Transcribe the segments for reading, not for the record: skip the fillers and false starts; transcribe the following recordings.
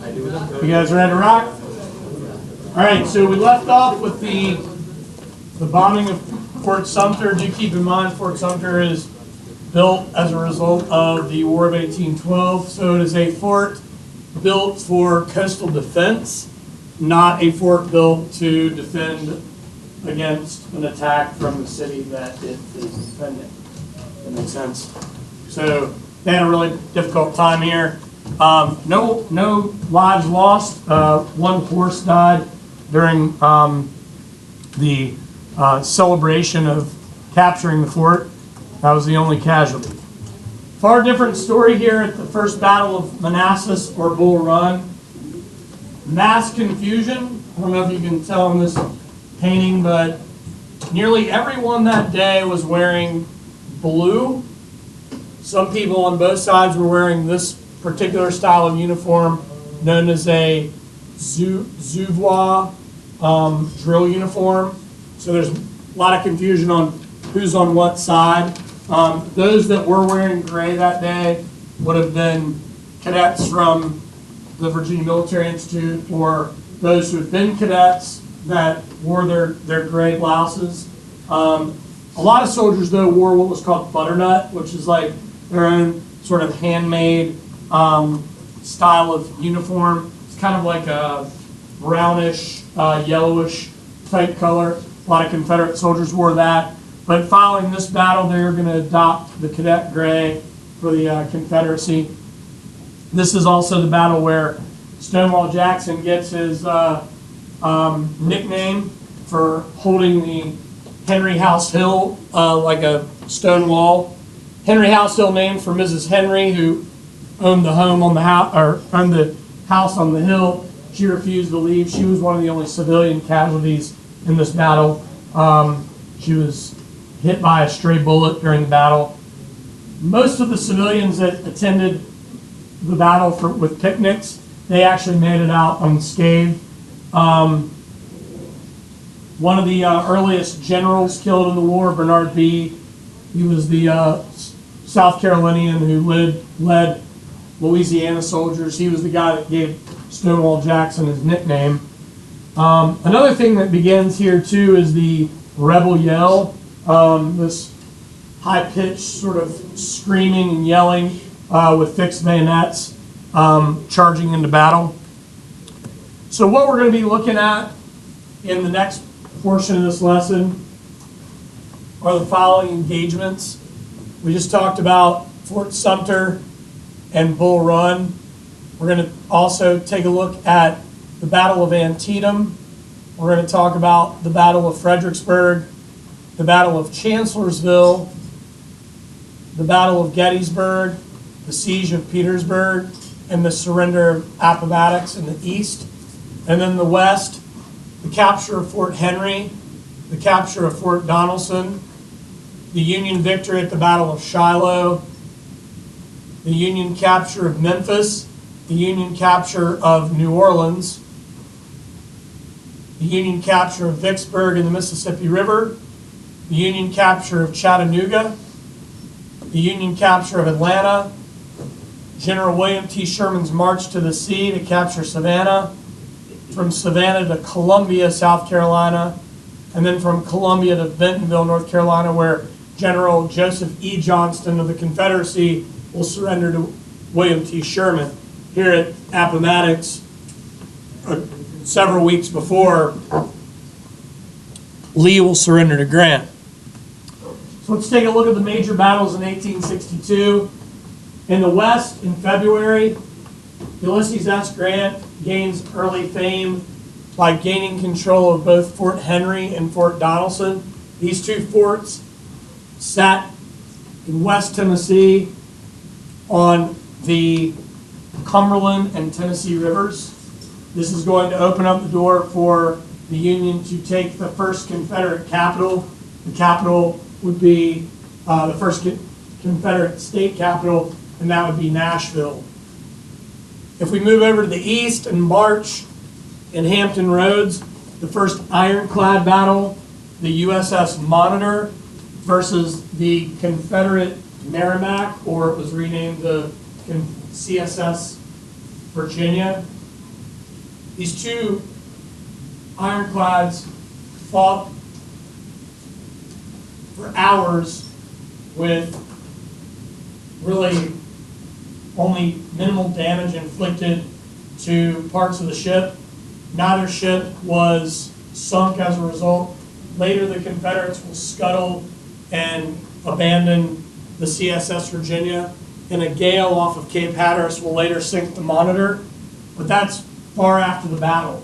You guys ready to rock? All right, so we left off with the bombing of Fort Sumter. Do keep in mind Fort Sumter is built as a result of the War of 1812. So it is a fort built for coastal defense, not a fort built to defend against an attack from the city that it is defending. That makes sense. So they had a really difficult time here. No lives lost. One horse died during the celebration of capturing the fort. That was the only casualty. Far different story here at the First Battle of Manassas or Bull Run. Mass confusion. I don't know if you can tell in this painting, but nearly everyone that day was wearing blue. Some people on both sides were wearing this particular style of uniform known as a Zouaves drill uniform. So there's a lot of confusion on who's on what side. Those that were wearing gray that day would have been cadets from the Virginia Military Institute, or those who had been cadets that wore their gray blouses. A lot of soldiers, though, wore what was called butternut, which is like their own sort of handmade style of uniform. It's kind of like a brownish, yellowish type color. A lot of Confederate soldiers wore that. But following this battle, they were going to adopt the cadet gray for the Confederacy. This is also the battle where Stonewall Jackson gets his nickname for holding the Henry House Hill like a stone wall. Henry House Hill named for Mrs. Henry, who owned the home on the house, or owned the house on the hill. She refused to leave. She was one of the only civilian casualties in this battle. She was hit by a stray bullet during the battle. Most of the civilians that attended the battle with picnics, they actually made it out unscathed. One of the earliest generals killed in the war, Bernard Bee, he was the South Carolinian who led Louisiana soldiers. He was the guy that gave Stonewall Jackson his nickname. Another thing that begins here too is the rebel yell, this high-pitched sort of screaming and yelling with fixed bayonets charging into battle. So what we're going to be looking at in the next portion of this lesson are the following engagements. We just talked about Fort Sumter and Bull Run. We're going to also take a look at the Battle of Antietam. We're going to talk about the Battle of Fredericksburg, the Battle of Chancellorsville, the Battle of Gettysburg, the Siege of Petersburg, and the surrender of Appomattox in the east. And then the west, the capture of Fort Henry, the capture of Fort Donelson, the Union victory at the Battle of Shiloh, the Union capture of Memphis, the Union capture of New Orleans, the Union capture of Vicksburg in the Mississippi River, the Union capture of Chattanooga, the Union capture of Atlanta, General William T. Sherman's march to the sea to capture Savannah, from Savannah to Columbia, South Carolina, and then from Columbia to Bentonville, North Carolina, where General Joseph E. Johnston of the Confederacy will surrender to William T. Sherman. Here at Appomattox, several weeks before, Lee will surrender to Grant. So let's take a look at the major battles in 1862. In the West, in February, Ulysses S. Grant gains early fame by gaining control of both Fort Henry and Fort Donelson. These two forts sat in West Tennessee on the Cumberland and Tennessee rivers. This is going to open up the door for the Union to take the first Confederate capital. The capital would be the first Confederate state capital, and that would be Nashville. If we move over to the east and march in Hampton Roads, the first ironclad battle, the USS Monitor versus the Confederate Merrimack, or it was renamed the CSS Virginia. These two ironclads fought for hours with really only minimal damage inflicted to parts of the ship. Neither ship was sunk as a result. Later, the Confederates will scuttle and abandon the CSS Virginia, and a gale off of Cape Hatteras will later sink the Monitor, but that's far after the battle.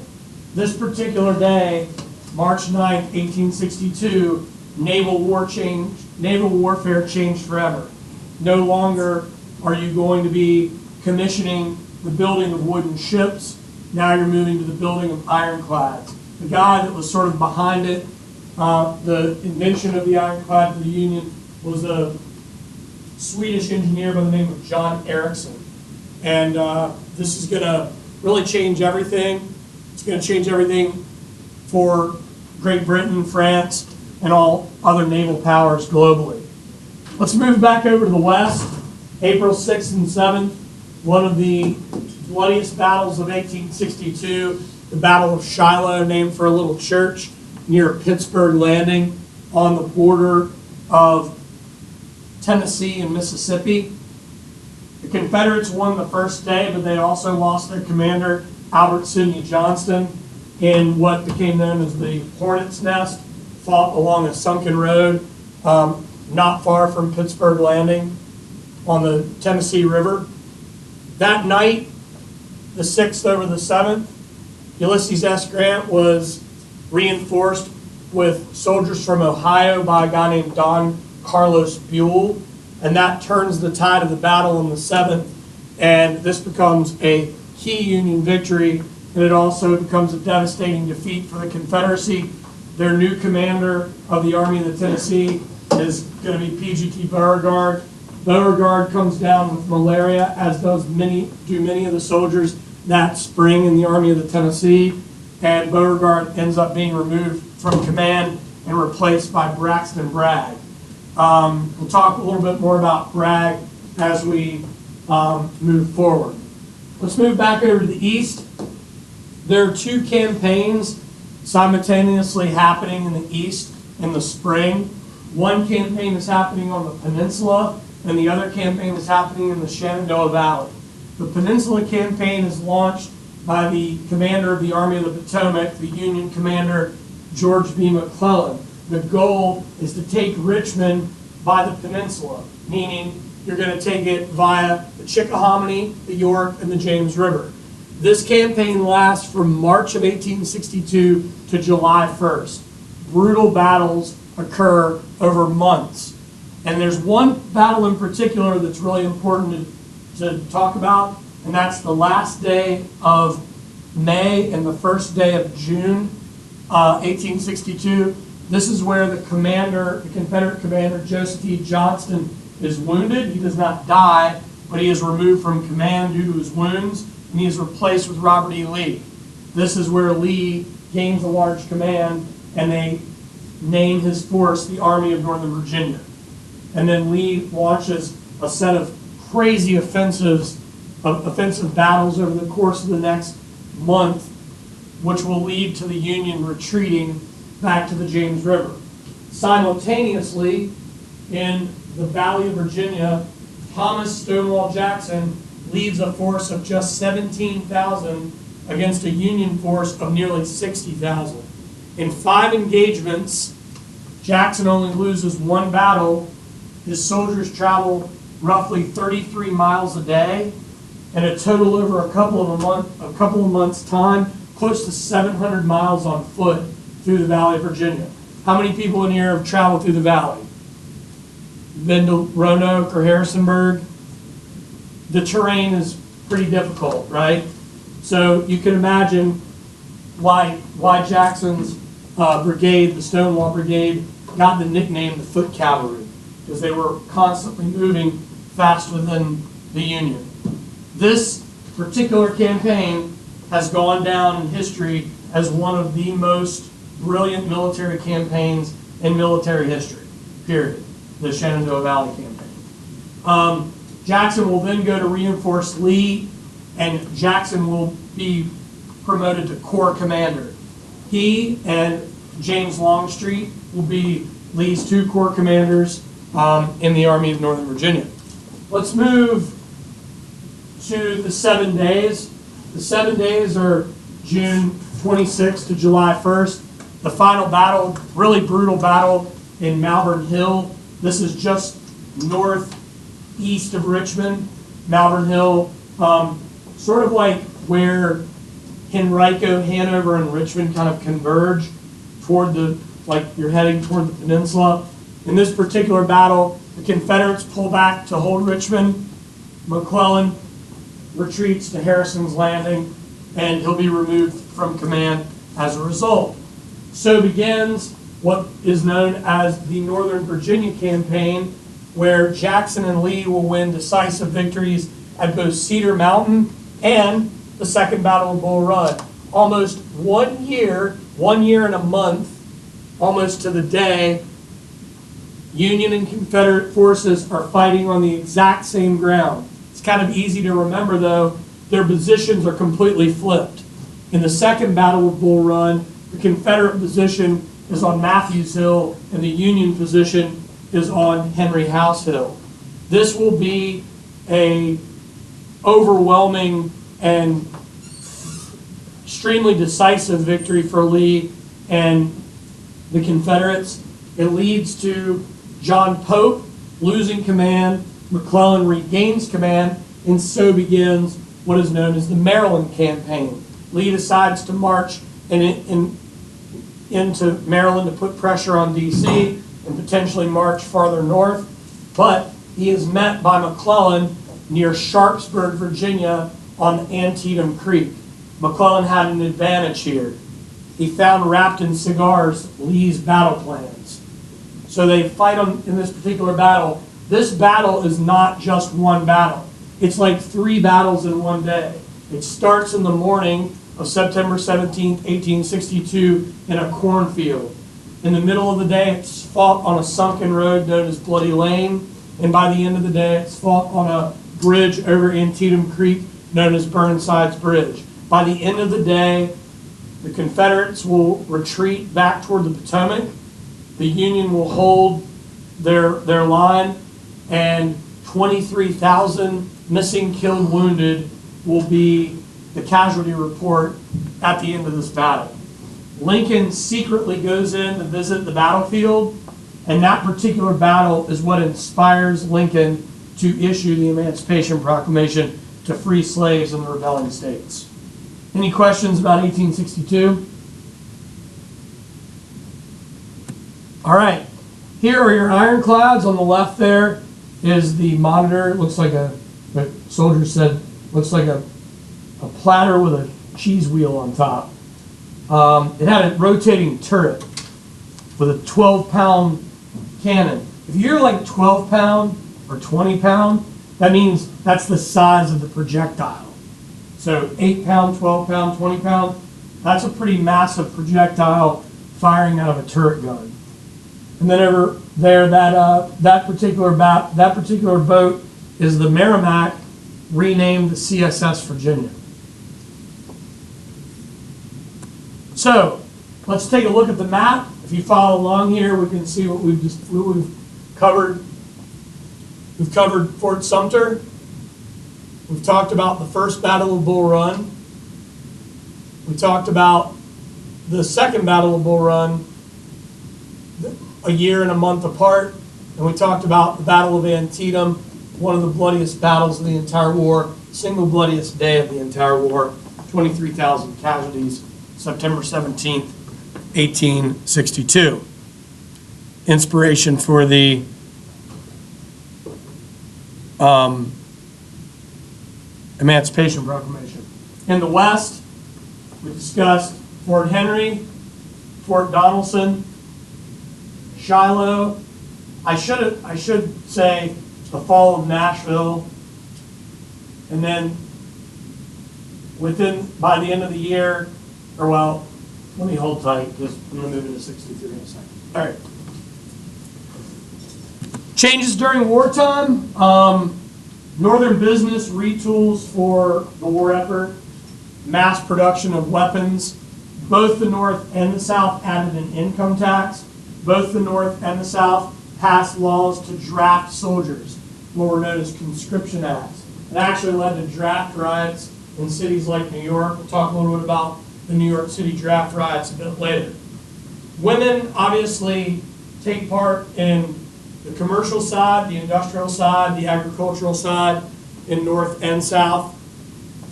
This particular day, March 9th, 1862, naval warfare changed forever. No longer are you going to be commissioning the building of wooden ships. Now you're moving to the building of ironclads. The guy that was sort of behind it, the invention of the ironclad for the Union, was a Swedish engineer by the name of John Ericsson. And this is going to really change everything. It's going to change everything for Great Britain, France, and all other naval powers globally. Let's move back over to the West. April 6th and 7th, one of the bloodiest battles of 1862, the Battle of Shiloh, named for a little church near Pittsburgh Landing on the border of Tennessee and Mississippi. The Confederates won the first day, but they also lost their commander, Albert Sidney Johnston, in what became known as the Hornet's Nest, fought along a sunken road not far from Pittsburgh Landing on the Tennessee River. That night, the 6th over the 7th, Ulysses S. Grant was reinforced with soldiers from Ohio by a guy named Don Carlos Buell, and that turns the tide of the battle on the 7th, and this becomes a key Union victory, and it also becomes a devastating defeat for the Confederacy. Their new commander of the Army of the Tennessee is going to be P.G.T. Beauregard. Beauregard comes down with malaria, as do many of the soldiers that spring in the Army of the Tennessee, and Beauregard ends up being removed from command and replaced by Braxton Bragg. We'll talk a little bit more about Bragg as we move forward. Let's move back over to the East. There are two campaigns simultaneously happening in the East in the spring. One campaign is happening on the peninsula, and the other campaign is happening in the Shenandoah Valley. The Peninsula Campaign is launched by the commander of the Army of the Potomac, the Union commander, George B. McClellan. The goal is to take Richmond by the peninsula, meaning you're going to take it via the Chickahominy, the York, and the James River. This campaign lasts from March of 1862 to July 1st. Brutal battles occur over months. And there's one battle in particular that's really important to talk about, and that's the last day of May and the first day of June, 1862. This is where the Confederate commander, Joseph E. Johnston, is wounded. He does not die, but he is removed from command due to his wounds, and he is replaced with Robert E. Lee. This is where Lee gains a large command, and they name his force the Army of Northern Virginia. And then Lee launches a set of crazy offensive battles over the course of the next month, which will lead to the Union retreating back to the James River. Simultaneously, in the Valley of Virginia, Thomas Stonewall Jackson leads a force of just 17,000 against a Union force of nearly 60,000. In 5 engagements, Jackson only loses one battle. His soldiers travel roughly 33 miles a day, and a total over a couple of months' time, close to 700 miles on foot through the Valley of Virginia. How many people in here have traveled through the valley? Been to Roanoke or Harrisonburg? The terrain is pretty difficult, right? So you can imagine why Jackson's brigade, the Stonewall Brigade, got the nickname the Foot Cavalry, because they were constantly moving faster than the Union. This particular campaign has gone down in history as one of the most brilliant military campaigns in military history, period. The Shenandoah Valley campaign. Jackson will then go to reinforce Lee, and Jackson will be promoted to corps commander. He and James Longstreet will be Lee's 2 corps commanders in the Army of Northern Virginia. Let's move to the 7 days. The 7 days are June 26th to July 1st. The final battle, really brutal battle in Malvern Hill. This is just northeast of Richmond. Malvern Hill, sort of like where Henrico, Hanover, and Richmond kind of converge toward like you're heading toward the peninsula. In this particular battle, the Confederates pull back to hold Richmond. McClellan retreats to Harrison's Landing, and he'll be removed from command as a result. So begins what is known as the Northern Virginia Campaign, where Jackson and Lee will win decisive victories at both Cedar Mountain and the Second Battle of Bull Run. Almost 1 year and a month, almost to the day, Union and Confederate forces are fighting on the exact same ground. It's kind of easy to remember, though, their positions are completely flipped. In the Second Battle of Bull Run, the Confederate position is on Matthews Hill, and the Union position is on Henry House Hill. This will be a overwhelming and extremely decisive victory for Lee and the Confederates. It leads to John Pope losing command, McClellan regains command, and so begins what is known as the Maryland Campaign. Lee decides to march into Maryland to put pressure on D.C. and potentially march farther north, but he is met by McClellan near Sharpsburg, Virginia, on Antietam Creek. McClellan had an advantage here. He found wrapped in cigars Lee's battle plans. So they fight in this particular battle. This battle is not just one battle. It's like 3 battles in one day. It starts in the morning of September 17th, 1862 in a cornfield. In the middle of the day, it's fought on a sunken road known as Bloody Lane. And by the end of the day, it's fought on a bridge over Antietam Creek known as Burnside's Bridge. By the end of the day, the Confederates will retreat back toward the Potomac. The Union will hold their line, and 23,000 missing, killed, wounded will be the casualty report at the end of this battle. Lincoln secretly goes in to visit the battlefield, and that particular battle is what inspires Lincoln to issue the Emancipation Proclamation to free slaves in the rebelling states. Any questions about 1862? All right, here are your ironclads. On the left there is the Monitor. It looks like the soldier said, looks like a platter with a cheese wheel on top. It had a rotating turret with a 12-pound cannon. If you're like 12-pound or 20-pound, that means that's the size of the projectile. So 8-pound, 12-pound, 20-pound, that's a pretty massive projectile firing out of a turret gun. And then over there, that particular boat is the Merrimack, renamed the CSS Virginia. So let's take a look at the map. If you follow along here, we can see what we've covered. We've covered Fort Sumter. We've talked about the First Battle of Bull Run. We talked about the Second Battle of Bull Run, a year and a month apart. And we talked about the Battle of Antietam, one of the bloodiest battles of the entire war, single bloodiest day of the entire war, 23,000 casualties, September 17th, 1862. Inspiration for the Emancipation Proclamation. In the West, we discussed Fort Henry, Fort Donelson, Shiloh. I should say the fall of Nashville, and then by the end of the year, or well, let me hold tight because I'm going to move into 63 in a second. All right. Changes during wartime. Northern business retools for the war effort. mass production of weapons. Both the North and the South added an income tax. Both the North and the South passed laws to draft soldiers, what were known as conscription acts. It actually led to draft riots in cities like New York. We'll talk a little bit about the New York City draft riots a bit later. Women obviously take part in the commercial side, the industrial side, the agricultural side in North and South.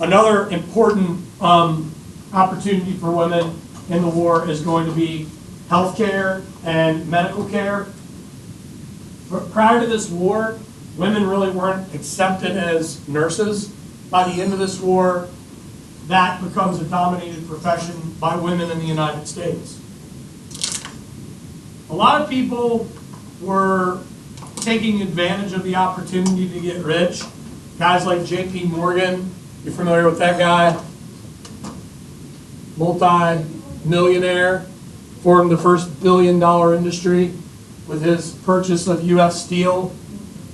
Another important opportunity for women in the war is going to be health care and medical care. Prior to this war, women really weren't accepted as nurses. By the end of this war, that becomes a dominated profession by women in the United States. A lot of people were taking advantage of the opportunity to get rich. Guys like J.P. Morgan, you're familiar with that guy? Multi-millionaire, formed the first billion-dollar industry with his purchase of U.S. Steel.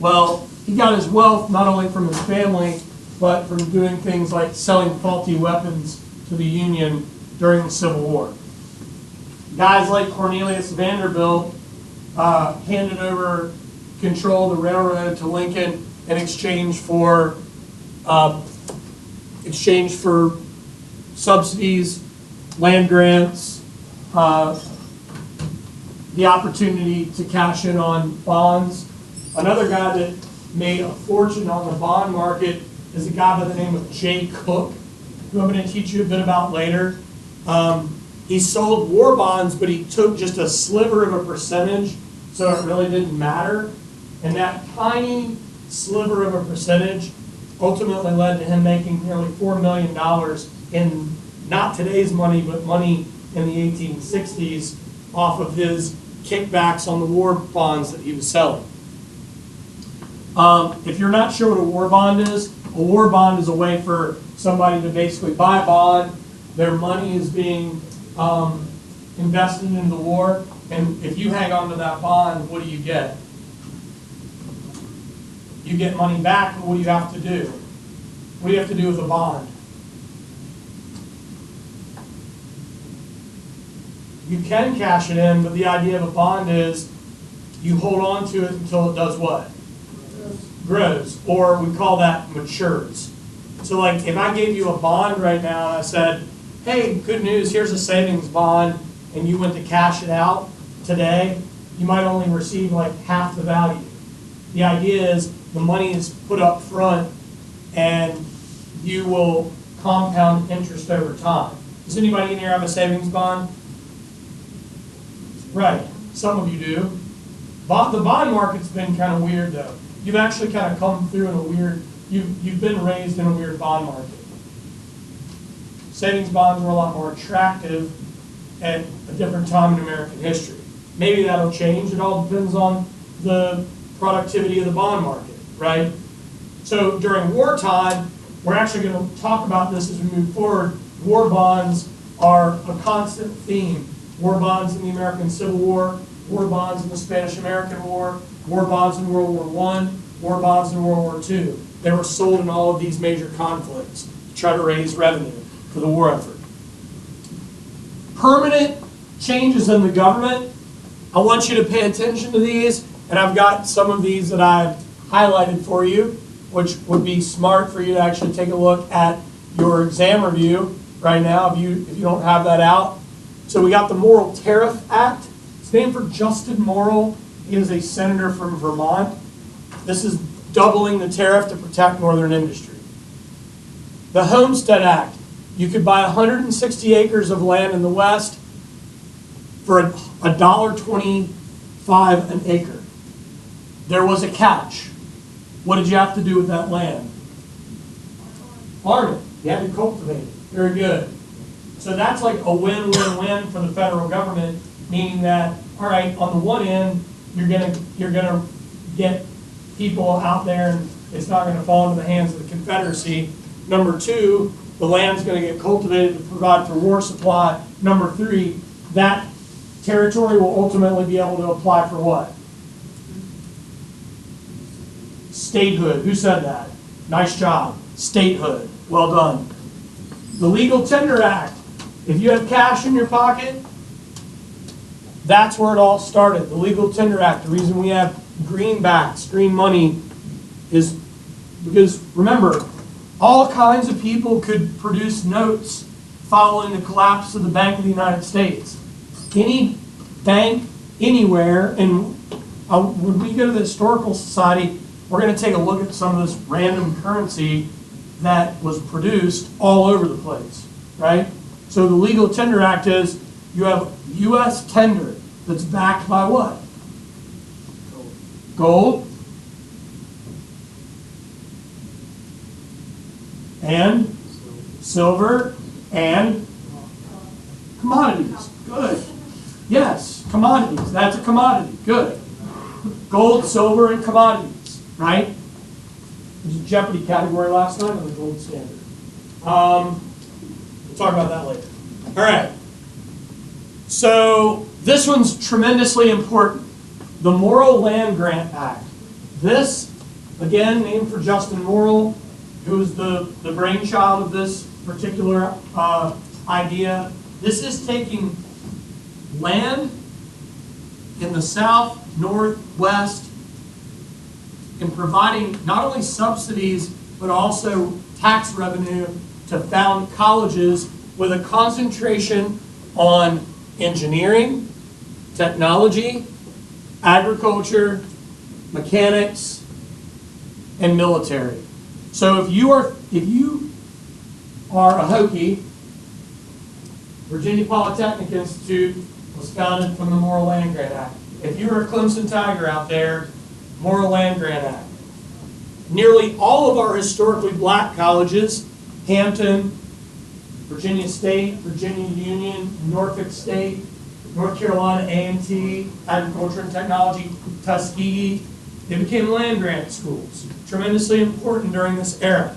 Well, he got his wealth not only from his family, but from doing things like selling faulty weapons to the Union during the Civil War. Guys like Cornelius Vanderbilt handed over control of the railroad to Lincoln in exchange for subsidies, land grants, the opportunity to cash in on bonds. Another guy that made a fortune on the bond market is a guy by the name of Jay Cooke, who I'm going to teach you a bit about later. He sold war bonds, but he took just a sliver of a percentage, so it really didn't matter. And that tiny sliver of a percentage ultimately led to him making nearly $4 million in not today's money, but money in the 1860s off of his kickbacks on the war bonds that he was selling. If you're not sure what a war bond is a way for somebody to basically buy a bond. Their money is being invested in the war, and if you hang on to that bond, what do you get? You get money back, but what do you have to do? What do you have to do with a bond? You can cash it in, but the idea of a bond is you hold on to it until it does what? Grows, or we call that matures. So like if I gave you a bond right now and I said, hey, good news, here's a savings bond, and you went to cash it out today, you might only receive like half the value. The idea is the money is put up front and you will compound interest over time. Does anybody in here have a savings bond? Right, some of you do. The bond market's been kind of weird though. You've actually kind of come through in a weird, you've been raised in a weird bond market. Savings bonds were a lot more attractive at a different time in American history. Maybe that'll change. It all depends on the productivity of the bond market, right? So during wartime, we're actually going to talk about this as we move forward. War bonds are a constant theme. War bonds in the American Civil War, war bonds in the Spanish-American War, war bonds in World War I, war bonds in World War II. They were sold in all of these major conflicts to try to raise revenue for the war effort. Permanent changes in the government. I want you to pay attention to these, and I've got some of these that I've highlighted for you, which would be smart for you to actually take a look at your exam review right now if you don't have that out. So we got the Morrill Tariff Act. It's named for Justin Morrill. He is a senator from Vermont. This is doubling the tariff to protect northern industry. The Homestead Act. You could buy 160 acres of land in the West for $1.25 an acre. There was a catch. What did you have to do with that land? Farm it. You had to cultivate it. Very good. So that's like a win-win-win for the federal government, meaning that, all right, on the one end, you're gonna get people out there and it's not gonna fall into the hands of the Confederacy. Number two, the land's gonna get cultivated to provide for war supply. Number three, that territory will ultimately be able to apply for what? Statehood. Who said that? Nice job. Statehood. Well done. The Legal Tender Act. If you have cash in your pocket, that's where it all started. The Legal Tender Act. The reason we have greenbacks, green money, is because, remember, all kinds of people could produce notes following the collapse of the Bank of the United States. Any bank, anywhere, and when we go to the Historical Society, we're going to take a look at some of this random currency that was produced all over the place, right? So the Legal Tender Act is you have U.S. tender that's backed by what? Gold. And silver and commodities. Good. Yes, commodities. That's a commodity. Good. Gold, silver, and commodities, right? There's a Jeopardy category last night on the gold standard. We'll talk about that later. All right. So this one's tremendously important. The Morrill Land Grant Act. This, again, named for Justin Morrill, who was the brainchild of this particular idea. This is taking land in the south, north, west, and providing not only subsidies, but also tax revenue to found colleges with a concentration on engineering, technology, agriculture, mechanics, and military. So if you are a Hokie, Virginia Polytechnic Institute was founded from the Morrill Land Grant Act. If you're a Clemson Tiger out there, Morrill Land Grant Act. Nearly all of our historically black colleges, Hampton, Virginia State, Virginia Union, Norfolk State, North Carolina A&T, Agriculture and Technology, Tuskegee, they became land grant schools. Tremendously important during this era.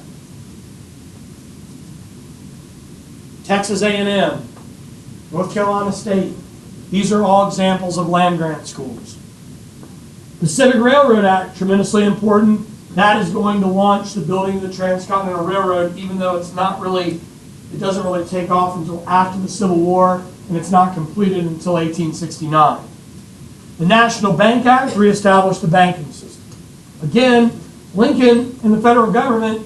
Texas A&M, North Carolina State. These are all examples of land grant schools. Pacific Railroad Act, tremendously important. That is going to launch the building of the Transcontinental Railroad, even though it doesn't really take off until after the Civil War, and it's not completed until 1869. The National Bank Act reestablished the banking system. Again, Lincoln and the federal government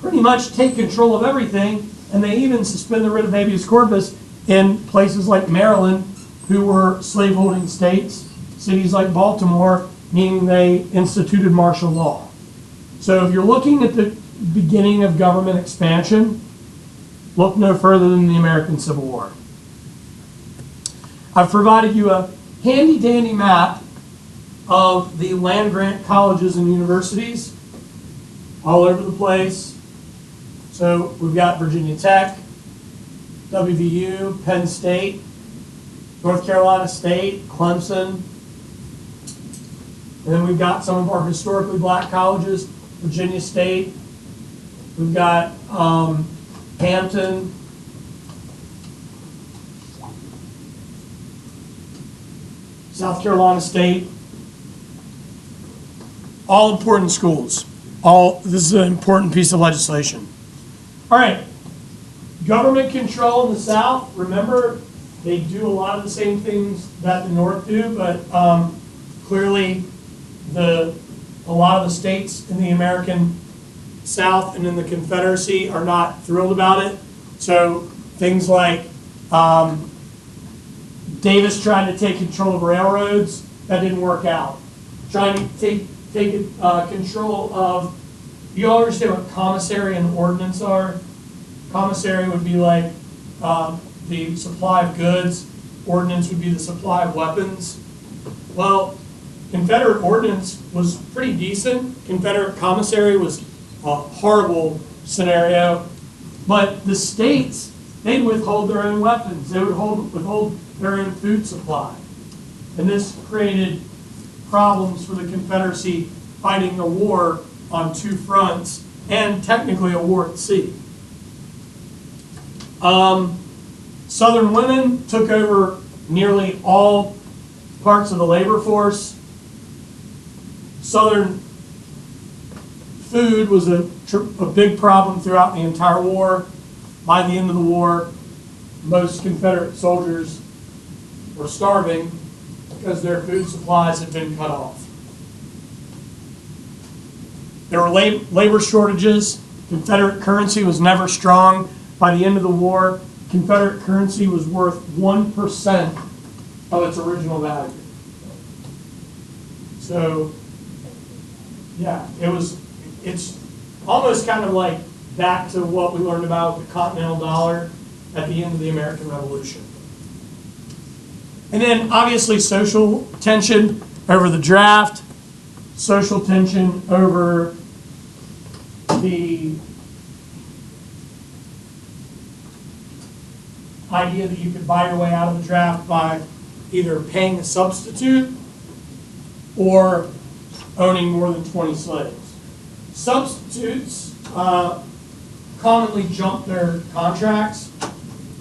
pretty much take control of everything, and they even suspend the writ of habeas corpus in places like Maryland, who were slaveholding states, cities like Baltimore, meaning they instituted martial law. So if you're looking at the beginning of government expansion, look no further than the American Civil War. I've provided you a handy-dandy map of the land-grant colleges and universities all over the place. So we've got Virginia Tech, WVU, Penn State, North Carolina State, Clemson. And then we've got some of our historically black colleges, Virginia State. We've got Hampton. South Carolina State. All important schools. This is an important piece of legislation. All right. Government control in the South. Remember, they do a lot of the same things that the North do, but clearly a lot of the states in the American South and in the Confederacy are not thrilled about it. So things like Davis trying to take control of railroads, that didn't work out. Trying to take control of, you all understand what commissary and ordnance are? Commissary would be like the supply of goods. Ordnance would be the supply of weapons. Well, Confederate ordnance was pretty decent. Confederate commissary was a horrible scenario. But the states, they'd withhold their own weapons. They would withhold their own food supply. And this created problems for the Confederacy fighting a war on two fronts and technically a war at sea. Southern women took over nearly all parts of the labor force. Southern food was a big problem throughout the entire war. by the end of the war, most Confederate soldiers were starving because their food supplies had been cut off. There were labor shortages. Confederate currency was never strong. By the end of the war, Confederate currency was worth 1% of its original value. So, yeah, it's almost kind of like back to what we learned about the Continental Dollar at the end of the American Revolution. And then obviously social tension over the draft, social tension over the idea that you could buy your way out of the draft by either paying a substitute or owning more than 20 slaves. Substitutes commonly jump their contracts,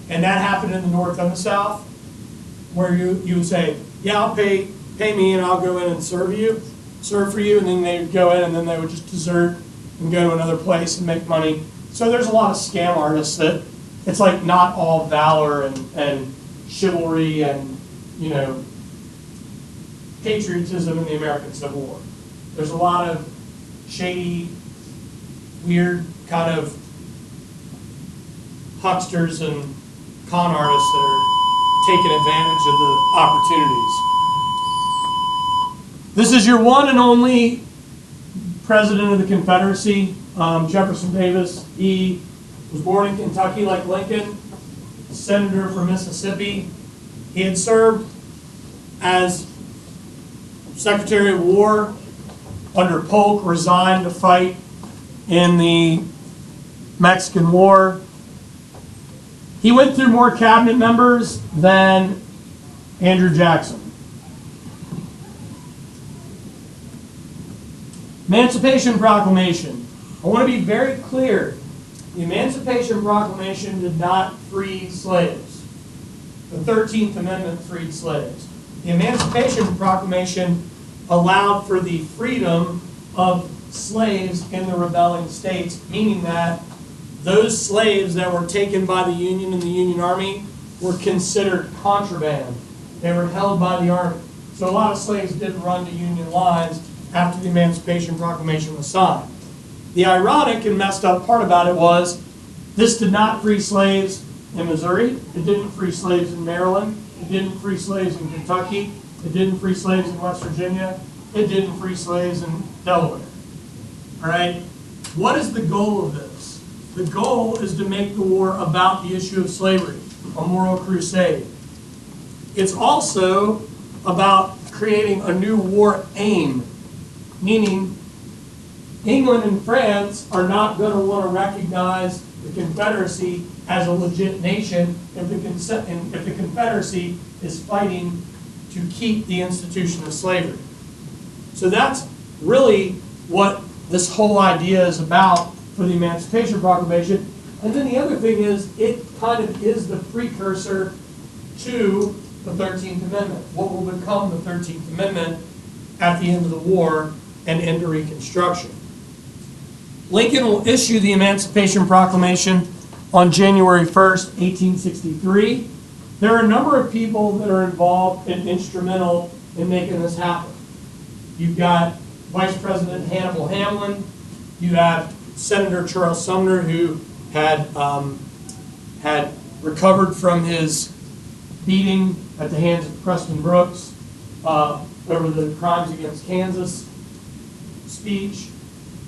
and that happened in the North and the South, where you would say, yeah, I'll pay me and I'll go in and serve for you, and then they would go in and then they would just desert and go to another place and make money. So there's a lot of scam artists that it's like not all valor and chivalry and, you know, patriotism in the American Civil War. There's a lot of shady, weird kind of hucksters and con artists that are taking advantage of the opportunities. This is your one and only President of the Confederacy, Jefferson Davis. He was born in Kentucky like Lincoln, senator from Mississippi. He had served as Secretary of War under Polk, resigned to fight in the Mexican War. He went through more cabinet members than Andrew Jackson. Emancipation Proclamation. I want to be very clear. The Emancipation Proclamation did not free slaves. The 13th Amendment freed slaves. The Emancipation Proclamation allowed for the freedom of slaves in the rebelling states, meaning that those slaves that were taken by the Union and the Union Army were considered contraband. They were held by the Army. So a lot of slaves didn't run to Union lines after the Emancipation Proclamation was signed. The ironic and messed up part about it was this did not free slaves in Missouri. It didn't free slaves in Maryland. It didn't free slaves in Kentucky. It didn't free slaves in West Virginia. It didn't free slaves in Delaware. All right? What is the goal of this? The goal is to make the war about the issue of slavery, a moral crusade. It's also about creating a new war aim, meaning England and France are not going to want to recognize the Confederacy as a legit nation if the Confederacy is fighting to keep the institution of slavery. So that's really what this whole idea is about for the Emancipation Proclamation. And then the other thing is, it kind of is the precursor to the 13th Amendment, what will become the 13th Amendment at the end of the war and into Reconstruction. Lincoln will issue the Emancipation Proclamation on January 1st, 1863. There are a number of people that are involved and instrumental in making this happen. You've got Vice President Hannibal Hamlin. You have Senator Charles Sumner, who had recovered from his beating at the hands of Preston Brooks over the Crimes Against Kansas speech.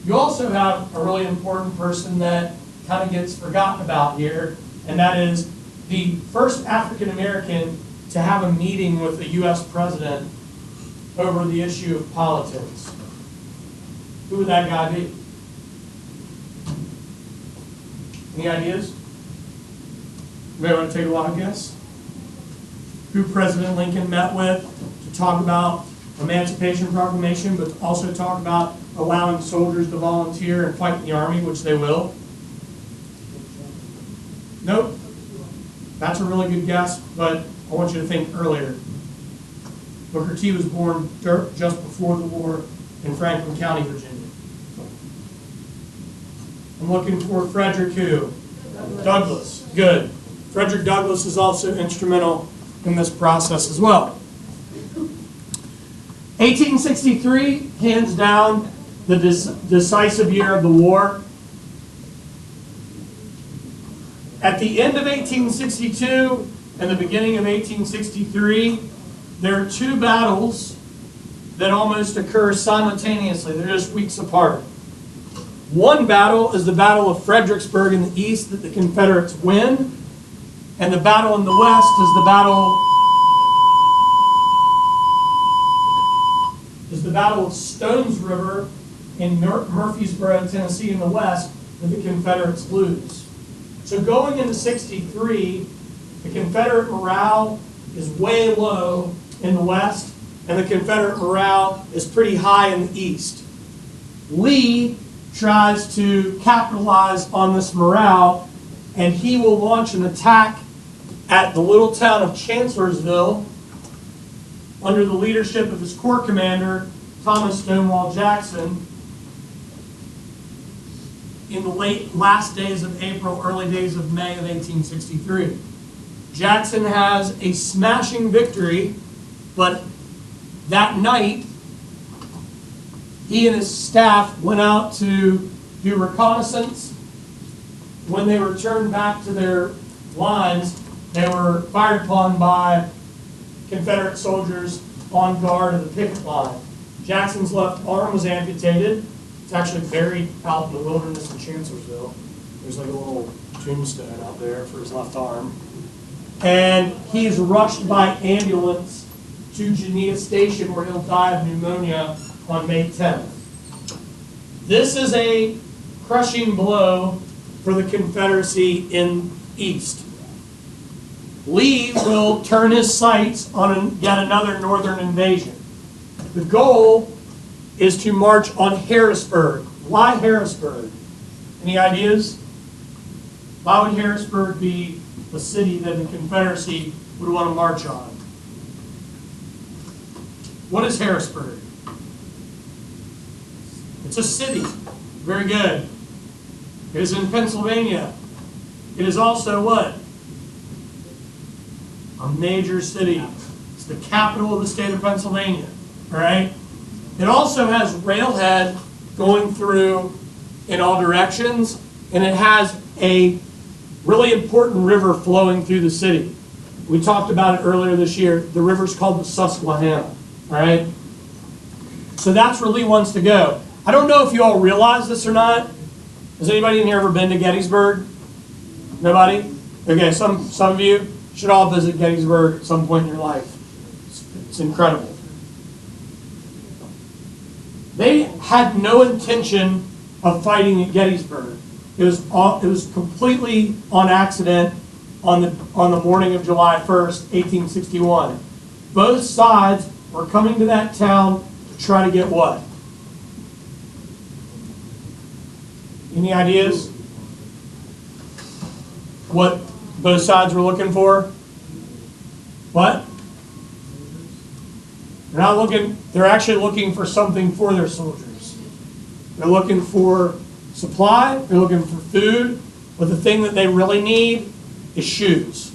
You also have a really important person that kind of gets forgotten about here, and that is the first African American to have a meeting with the U.S. president over the issue of politics. Who would that guy be? Any ideas? Anybody want to take a wild guess? Who President Lincoln met with to talk about Emancipation Proclamation, but also talk about allowing soldiers to volunteer and fight in the Army, which they will? Nope. That's a really good guess, but I want you to think earlier. Booker T was born just before the war in Franklin County, Virginia. I'm looking for Frederick who? Douglass. Good. Frederick Douglass is also instrumental in this process as well. 1863, hands down, the decisive year of the war. At the end of 1862 and the beginning of 1863, there are two battles that almost occur simultaneously. They're just weeks apart. One battle is the Battle of Fredericksburg in the east that the Confederates win, and the battle in the west is the Battle of Stones River in Murfreesboro, Tennessee in the west that the Confederates lose. So going into 63, the Confederate morale is way low in the west, and the Confederate morale is pretty high in the east. Lee tries to capitalize on this morale, and he will launch an attack at the little town of Chancellorsville under the leadership of his corps commander, Thomas Stonewall Jackson, in the last days of April, early days of May of 1863. Jackson has a smashing victory, but that night, he and his staff went out to do reconnaissance. When they returned back to their lines, they were fired upon by Confederate soldiers on guard of the picket line. Jackson's left arm was amputated. It's actually buried out in the wilderness in Chancellorsville. There's like a little tombstone out there for his left arm. And he's rushed by ambulance to Geneva Station, where he'll die of pneumonia on May 10th. This is a crushing blow for the Confederacy in East. Lee will turn his sights on yet another northern invasion. The goal is to march on Harrisburg. Why Harrisburg? Any ideas? Why would Harrisburg be the city that the Confederacy would want to march on? What is Harrisburg? It's a city. Very good. It is in Pennsylvania. It is also what? A major city. It's the capital of the state of Pennsylvania. All right? It also has railhead going through in all directions, and it has a really important river flowing through the city. We talked about it earlier this year. The river's called the Susquehanna. All right? So that's where Lee wants to go. I don't know if you all realize this or not. Has anybody in here ever been to Gettysburg? Nobody? Okay, some of you should all visit Gettysburg at some point in your life. It's incredible. They had no intention of fighting at Gettysburg. It was completely on accident on the morning of July 1st, 1861. Both sides were coming to that town to try to get what? Any ideas? What both sides were looking for? What? They're actually looking for something for their soldiers. They're looking for supply, they're looking for food, but the thing that they really need is shoes.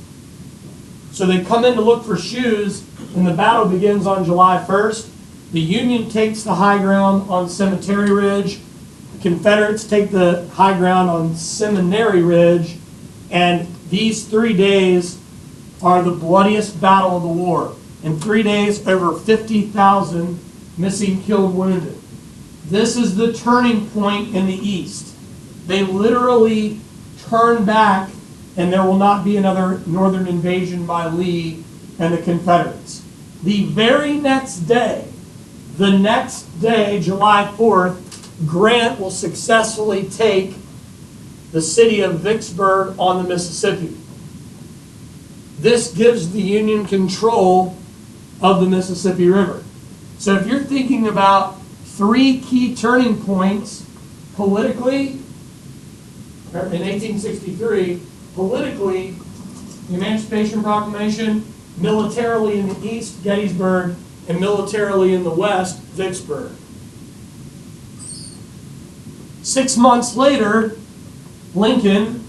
So they come in to look for shoes, and the battle begins on July 1st. The Union takes the high ground on Cemetery Ridge. The Confederates take the high ground on Seminary Ridge, and these 3 days are the bloodiest battle of the war. In 3 days, over 50,000 missing, killed, wounded. This is the turning point in the East. They literally turn back, and there will not be another northern invasion by Lee and the Confederates. The very next day, July 4th, Grant will successfully take the city of Vicksburg on the Mississippi. This gives the Union control of the Mississippi River. So if you're thinking about 3 key turning points politically, in 1863, politically, the Emancipation Proclamation, militarily in the East, Gettysburg, and militarily in the West, Vicksburg. 6 months later, Lincoln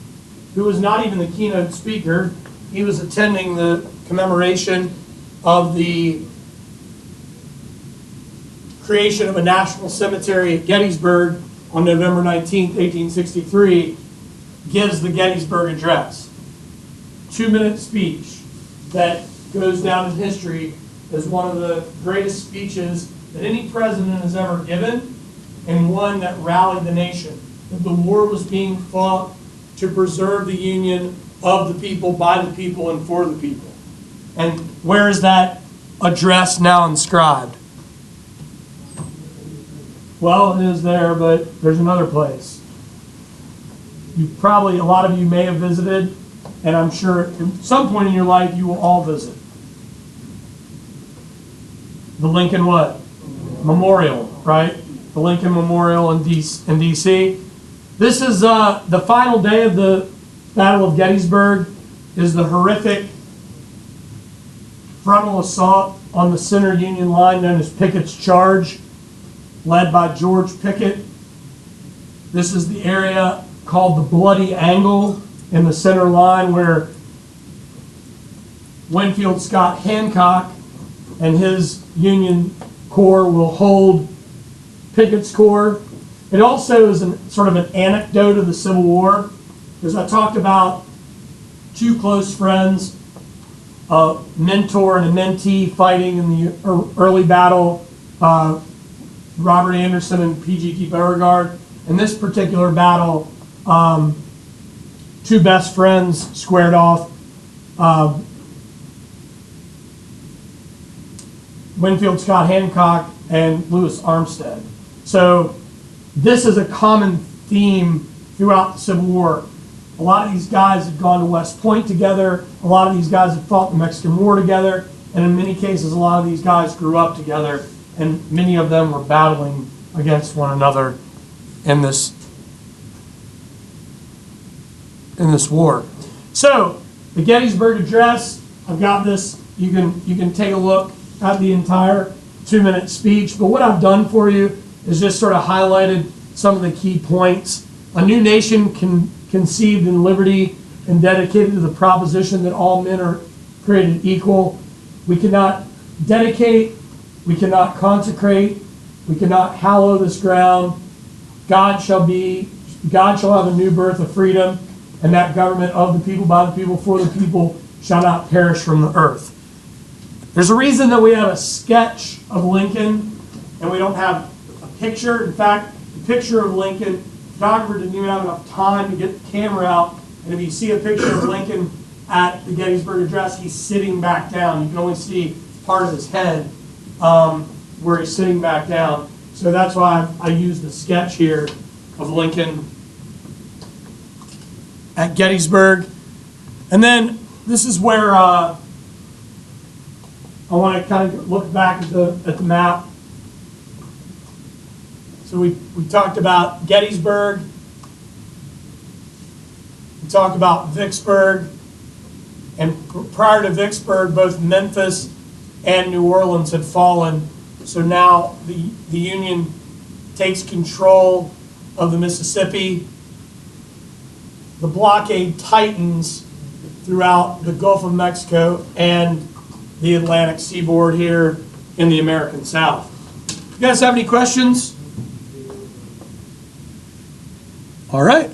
who was not even the keynote speaker. He was attending the commemoration of the creation of a national cemetery at Gettysburg on November 19th, 1863, gives the Gettysburg Address. 2-minute speech that goes down in history as one of the greatest speeches that any president has ever given, and one that rallied the nation. That the war was being fought to preserve the union of the people, by the people, and for the people. And where is that address now inscribed? Well, it is there, but there's another place. A lot of you may have visited, and I'm sure at some point in your life you will all visit. The Lincoln what? Memorial, right? The Lincoln Memorial in D.C. This is the final day of the Battle of Gettysburg, is the horrific frontal assault on the center Union line known as Pickett's Charge, led by George Pickett. This is the area called the Bloody Angle in the center line where Winfield Scott Hancock and his Union Corps will hold Pickett's Corps. It also is sort of an anecdote of the Civil War, because I talked about two close friends, a mentor and a mentee fighting in the early battle, Robert Anderson and P.G.T. Beauregard. In this particular battle, two best friends squared off. Winfield Scott Hancock and Louis Armstead. So this is a common theme throughout the Civil War. A lot of these guys had gone to West Point together. A lot of these guys had fought the Mexican War together. And in many cases, a lot of these guys grew up together. And many of them were battling against one another in this war. So the Gettysburg Address, I've got this. You can take a look at the entire 2-minute speech. But what I've done for you is just sort of highlighted some of the key points. A new nation conceived in liberty and dedicated to the proposition that all men are created equal. We cannot dedicate, we cannot consecrate, we cannot hallow this ground. God shall have a new birth of freedom, and that government of the people, by the people, for the people shall not perish from the earth. There's a reason that we have a sketch of Lincoln and we don't have a picture. In fact, the picture of Lincoln, the photographer didn't even have enough time to get the camera out. And if you see a picture of Lincoln at the Gettysburg Address, he's sitting back down. You can only see part of his head where he's sitting back down. So that's why I used the sketch here of Lincoln at Gettysburg. And then this is where I want to kind of look back at the map. So we talked about Gettysburg. We talked about Vicksburg. And prior to Vicksburg, both Memphis and New Orleans had fallen. So now the Union takes control of the Mississippi. The blockade tightens throughout the Gulf of Mexico and the Atlantic seaboard here in the American South. You guys have any questions? All right.